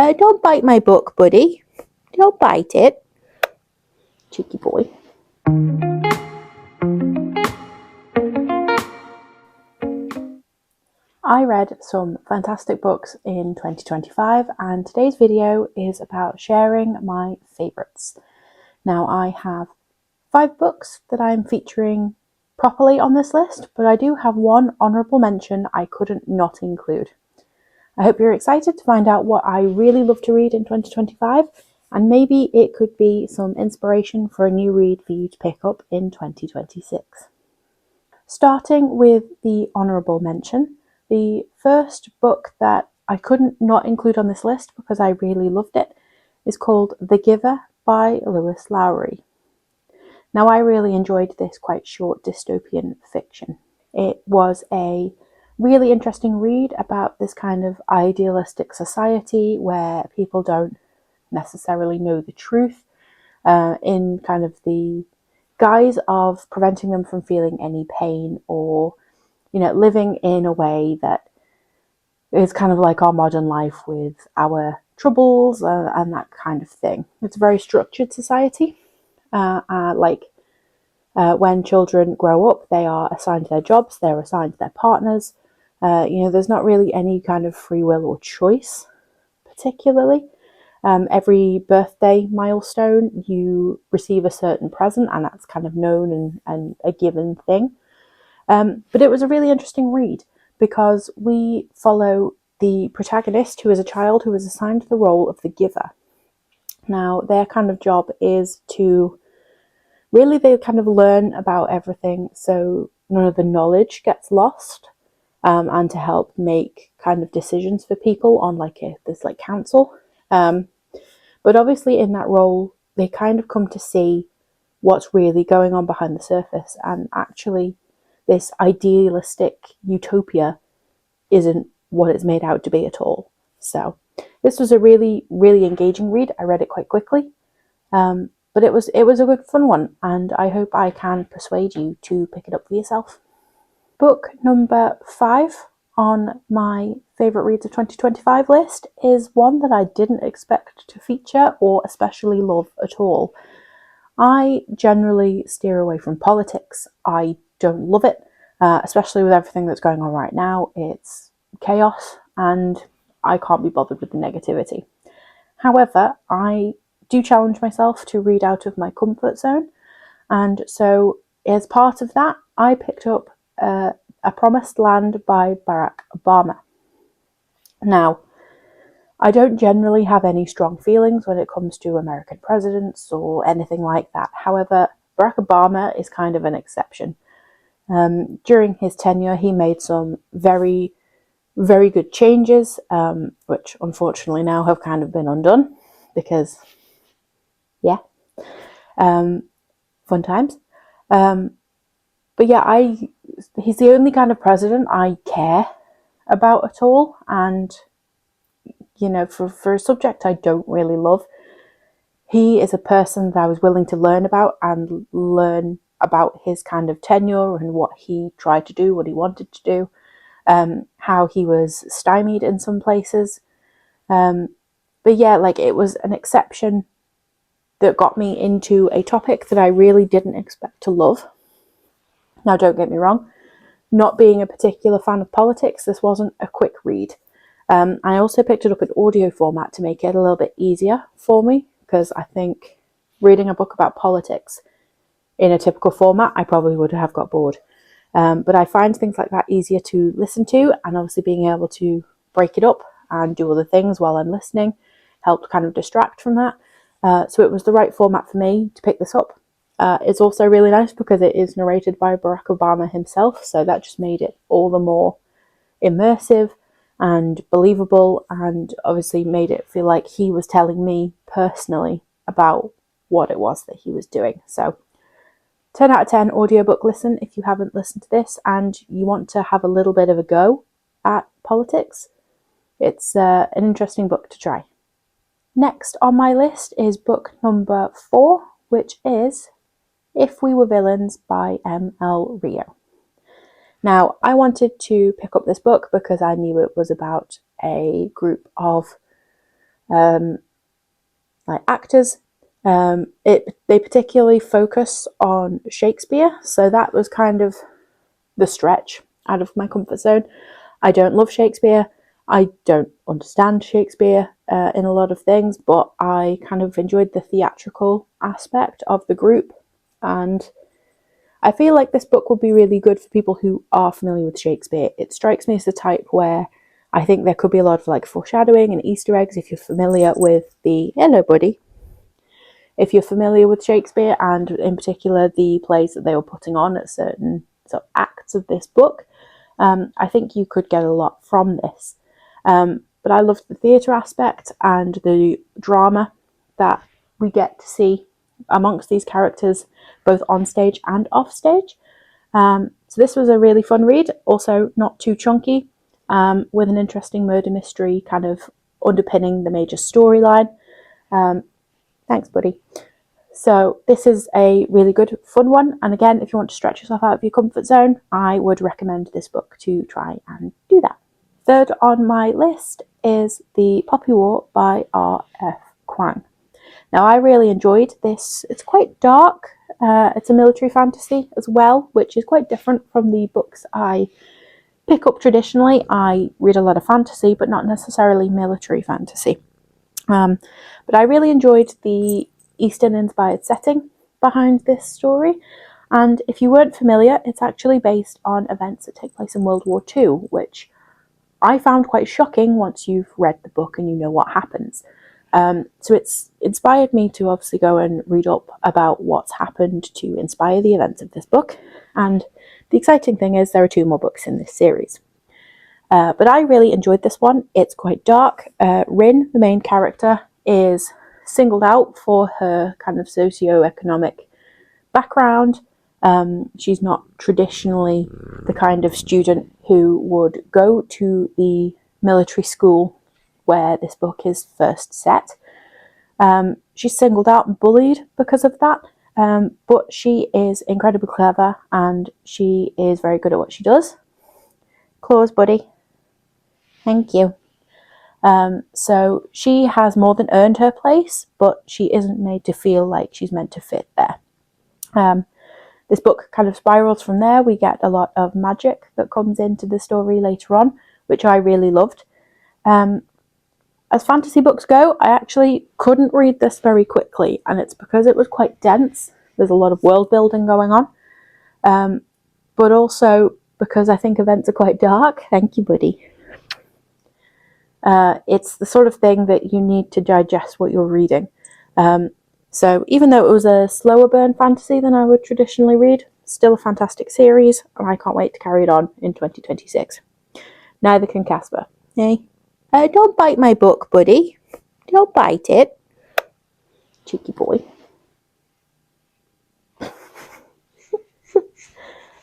Don't bite my book, buddy. Don't bite it. Cheeky boy. I read some fantastic books in 2025, and today's video is about sharing my favourites. Now, I have 5 books that I'm featuring properly on this list, but I do have one honourable mention I couldn't not include. I hope you're excited to find out what I really love to read in 2025, and maybe it could be some inspiration for a new read for you to pick up in 2026. Starting with the honourable mention, the first book that I couldn't not include on this list because I really loved it is called The Giver by Lewis Lowry. Now, I really enjoyed this quite short dystopian fiction. It was a really interesting read about this kind of idealistic society where people don't necessarily know the truth in kind of the guise of preventing them from feeling any pain or, living in a way that is kind of like our modern life with our troubles and that kind of thing. It's a very structured society. When children grow up, they are assigned their jobs, they're assigned their partners. There's not really any kind of free will or choice, particularly. Every birthday milestone, you receive a certain present, and that's kind of known and a given thing. But it was a really interesting read because we follow the protagonist, who is a child who is assigned the role of the giver. Now, their kind of job is to they kind of learn about everything so none of the knowledge gets lost, and to help make kind of decisions for people on this council. But obviously in that role, they kind of come to see what's really going on behind the surface, and actually this idealistic utopia isn't what it's made out to be at all. So this was a really, really engaging read. I read it quite quickly. But it was a good fun one, and I hope I can persuade you to pick it up for yourself. Book number 5 on my favourite reads of 2025 list is one that I didn't expect to feature or especially love at all. I generally steer away from politics. I don't love it, especially with everything that's going on right now. It's chaos and I can't be bothered with the negativity. However, I do challenge myself to read out of my comfort zone, and so as part of that, I picked up A Promised Land by Barack Obama. Now, I don't generally have any strong feelings when it comes to American presidents or anything like that. However, Barack Obama is kind of an exception. During his tenure, he made some very, very good changes, which unfortunately now have kind of been undone because fun times. But yeah, he's the only kind of president I care about at all. And, for a subject I don't really love, he is a person that I was willing to learn about and learn about his kind of tenure and what he tried to do, what he wanted to do, how he was stymied in some places. But yeah, it was an exception that got me into a topic that I really didn't expect to love. Now, don't get me wrong, not being a particular fan of politics, this wasn't a quick read. I also picked it up in audio format to make it a little bit easier for me, because I think reading a book about politics in a typical format, I probably would have got bored. But I find things like that easier to listen to, and obviously being able to break it up and do other things while I'm listening helped kind of distract from that. So it was the right format for me to pick this up. It's also really nice because it is narrated by Barack Obama himself, so that just made it all the more immersive and believable, and obviously made it feel like he was telling me personally about what it was that he was doing. So 10 out of 10 audiobook listen if you haven't listened to this and you want to have a little bit of a go at politics. It's an interesting book to try. Next on my list is book number 4, which is If We Were Villains by M.L. Rio. Now, I wanted to pick up this book because I knew it was about a group of like actors. They particularly focus on Shakespeare, so that was kind of the stretch out of my comfort zone. I don't love Shakespeare. I don't understand Shakespeare in a lot of things, but I kind of enjoyed the theatrical aspect of the group, and I feel like this book would be really good for people who are familiar with Shakespeare. It strikes me as the type where I think there could be a lot of like foreshadowing and Easter eggs if you're familiar with the hello buddy. If you're familiar with Shakespeare, and in particular the plays that they were putting on at certain sort of acts of this book, I think you could get a lot from this. But I loved the theatre aspect and the drama that we get to see amongst these characters, both on stage and off stage. So this was a really fun read, also not too chunky, with an interesting murder mystery kind of underpinning the major storyline. Thanks, buddy. So this is a really good, fun one. And again, if you want to stretch yourself out of your comfort zone, I would recommend this book to try and do that. Third on my list is The Poppy War by R.F. Kuang. Now, I really enjoyed this. It's quite dark. It's a military fantasy as well, which is quite different from the books I pick up traditionally. I read a lot of fantasy, but not necessarily military fantasy. But I really enjoyed the Eastern-inspired setting behind this story. And if you weren't familiar, it's actually based on events that take place in World War II, which I found quite shocking once you've read the book and you know what happens. So it's inspired me to obviously go and read up about what's happened to inspire the events of this book. And the exciting thing is there are 2 more books in this series. But I really enjoyed this one. It's quite dark. Rin, the main character, is singled out for her kind of socio-economic background. She's not traditionally the kind of student who would go to the military school where this book is first set. She's singled out and bullied because of that, but she is incredibly clever and she is very good at what she does. Claws, buddy. Thank you. So she has more than earned her place, but she isn't made to feel like she's meant to fit there. This book kind of spirals from there. We get a lot of magic that comes into the story later on, which I really loved. As fantasy books go, I actually couldn't read this very quickly, and it's because it was quite dense. There's a lot of world building going on, but also because I think events are quite dark. Thank you, buddy. It's the sort of thing that you need to digest what you're reading. So even though it was a slower burn fantasy than I would traditionally read, still a fantastic series, and I can't wait to carry it on in 2026. Neither can Casper. Hey? Don't bite my book, buddy. Don't bite it. Cheeky boy.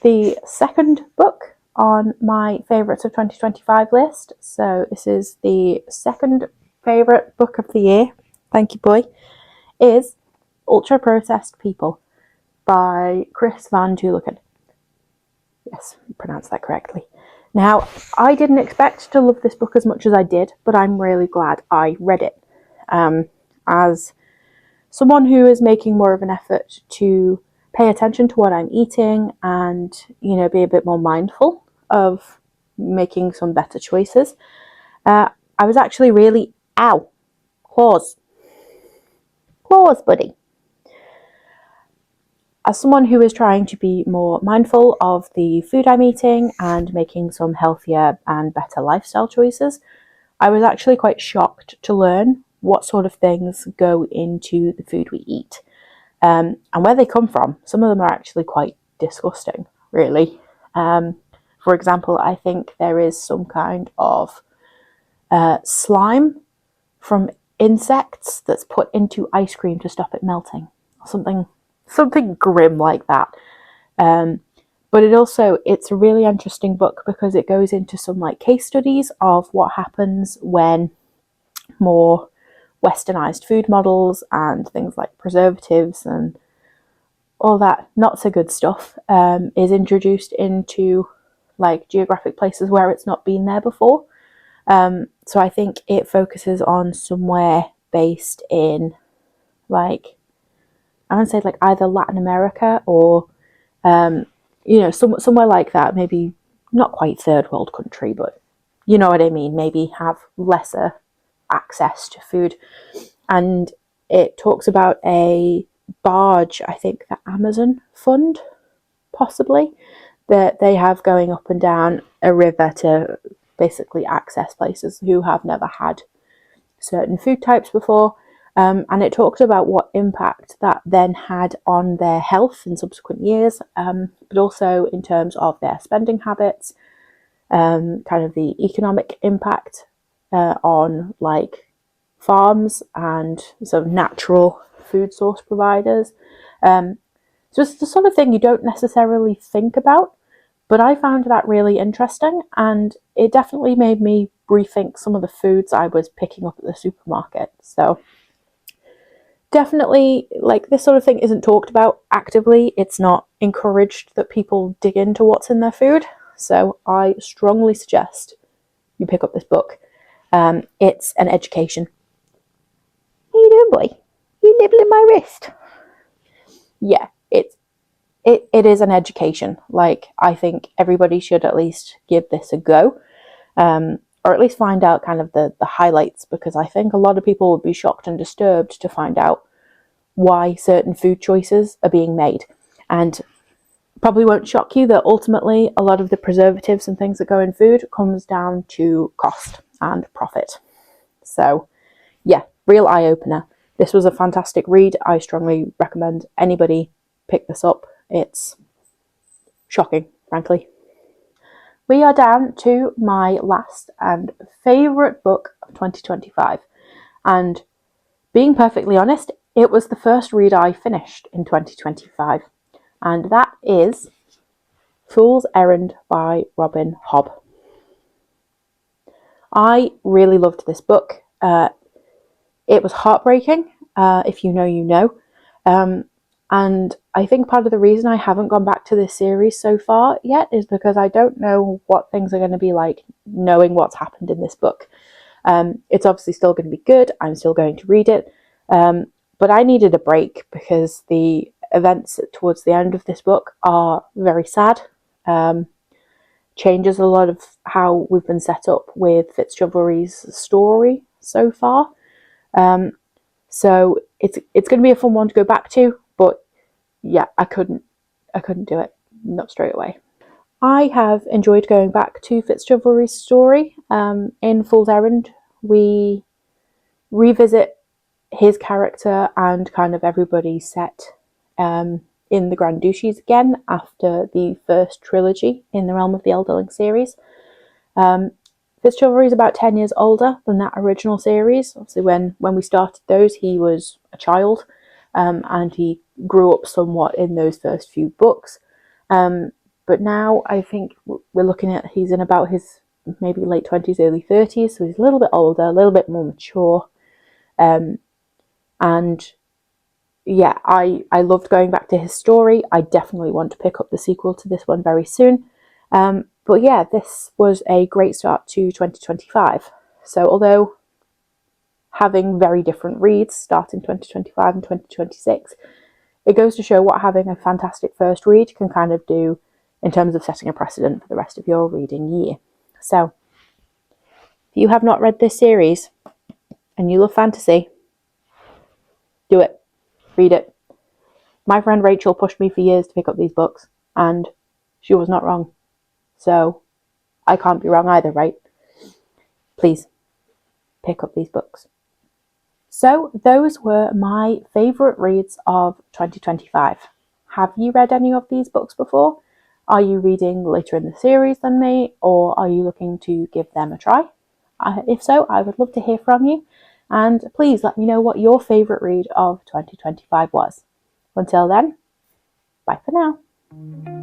The second book on my favourites of 2025 list, so this is the second favourite book of the year, thank you boy, is Ultra Processed People by Chris Van Tulleken. Yes, you pronounced that correctly. Now, I didn't expect to love this book as much as I did, but I'm really glad I read it. As someone who is making more of an effort to pay attention to what I'm eating and, be a bit more mindful of making some better choices, I was actually really, claws, buddy. As someone who is trying to be more mindful of the food I'm eating and making some healthier and better lifestyle choices, I was actually quite shocked to learn what sort of things go into the food we eat, and where they come from. Some of them are actually quite disgusting, really. For example, I think there is some kind of slime from insects that's put into ice cream to stop it melting, or something grim like that. But it's a really interesting book because it goes into some case studies of what happens when more westernized food models and things like preservatives and all that not so good stuff is introduced into geographic places where it's not been there before. So I think it focuses on somewhere based in, like, I want to say like either Latin America or somewhere like that. Maybe not quite third world country, but you know what I mean. Maybe have lesser access to food. And it talks about a barge, I think the Amazon Fund, possibly, that they have going up and down a river to basically access places who have never had certain food types before. And it talks about what impact that then had on their health in subsequent years, but also in terms of their spending habits, kind of the economic impact on like farms and sort of natural food source providers. So it's the sort of thing you don't necessarily think about, but I found that really interesting, and it definitely made me rethink some of the foods I was picking up at the supermarket. So definitely, like, this sort of thing isn't talked about actively. It's not encouraged that people dig into what's in their food. So I strongly suggest you pick up this book. It's an education. How you doing, boy? You nibbling my wrist? Yeah, it is an education. Like, I think everybody should at least give this a go, or at least find out kind of the highlights, because I think a lot of people would be shocked and disturbed to find out why certain food choices are being made. And probably won't shock you that ultimately a lot of the preservatives and things that go in food comes down to cost and profit. So yeah, real eye-opener. This was a fantastic read. I strongly recommend anybody pick this up. It's shocking, frankly. We are down to my last and favourite book of 2025. And being perfectly honest, it was the first read I finished in 2025. And that is Fool's Errand by Robin Hobb. I really loved this book. It was heartbreaking. If you know, you know. And I think part of the reason I haven't gone back to this series so far yet is because I don't know what things are going to be like knowing what's happened in this book. It's obviously still going to be good. I'm still going to read it. But I needed a break because the events towards the end of this book are very sad. Changes a lot of how we've been set up with Fitzchivalry's story so far. So it's going to be a fun one to go back to, but yeah, I couldn't do it, not straight away. I have enjoyed going back to Fitzchivalry's story. In Fool's Errand, we revisit his character and kind of everybody set in the Grand Duchies again after the first trilogy in the Realm of the Elderling series. Fitzchivalry is about 10 years older than that original series. Obviously, when we started those, he was a child, and he grew up somewhat in those first few books. But now I think we're looking at, he's in about his maybe late 20s, early 30s, so he's a little bit older, a little bit more mature. And yeah, I loved going back to his story. I definitely want to pick up the sequel to this one very soon. But yeah, this was a great start to 2025. So although having very different reads starting 2025 and 2026, it goes to show what having a fantastic first read can kind of do in terms of setting a precedent for the rest of your reading year. So if you have not read this series and you love fantasy, do it. Read it. My friend Rachel pushed me for years to pick up these books, and she was not wrong. So I can't be wrong either, right? Please pick up these books. So those were my favourite reads of 2025. Have you read any of these books before? Are you reading later in the series than me, or are you looking to give them a try? If so, I would love to hear from you, and please let me know what your favourite read of 2025 was. Until then, bye for now.